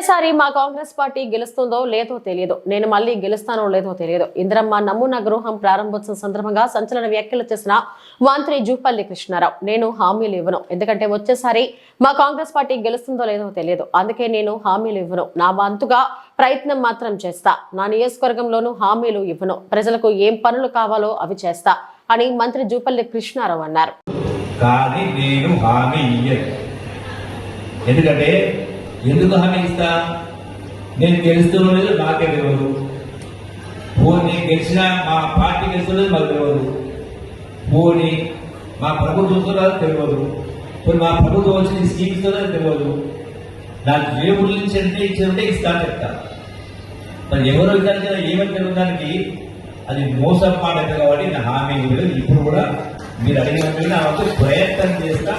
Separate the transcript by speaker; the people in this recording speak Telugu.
Speaker 1: వచ్చేసారి మా కాంగ్రెస్ పార్టీ గెలుస్తుందో లేదో తెలియదు, నేను మళ్ళీ గెలుస్తానో లేదో తెలియదు. ఇందిరమ్మ నమూనా గృహం ప్రారంభోత్సవం సందర్భంగా సంచలన వ్యాఖ్యలు చేసిన మంత్రి జూపల్లి కృష్ణారావు, నేను హామీలు ఇవ్వను, ఎందుకంటే వచ్చేసారి మా కాంగ్రెస్ పార్టీ గెలుస్తుందో లేదో తెలియదు, అందుకే నేను హామీలు ఇవ్వను, నా వంతుగా ప్రయత్నం మాత్రం చేస్తా, నా నియోజకవర్గంలోనూ హామీలు ఇవ్వను, ప్రజలకు ఏం పనులు కావాలో అవి చేస్తా అని మంత్రి జూపల్లి కృష్ణారావు అన్నారు.
Speaker 2: ఎందుకు హామీ ఇస్తా? నేను గెలుస్తున్న లేదు నాకే తెలియదు. పోనీ గెలిచిన మా పార్టీ గెలుస్తున్నది మాకు తెలియదు. పోనీ మా ప్రభుత్వం చూస్తున్నది తెలియదు. పోనీ మా ప్రభుత్వం వచ్చి స్కీమ్ ఇస్తున్నది తెలియదు. నాకు జేబుల నుంచి అంటే ఇచ్చింటే ఇస్తా చెప్తా. మరి ఎవరు ఇదానికి ఏమని తెలియడానికి అది మోసం మాట కాబట్టి నా హామీ ఇప్పుడు కూడా మీరు అడిగినట్టు నా ప్రయత్నం చేస్తా.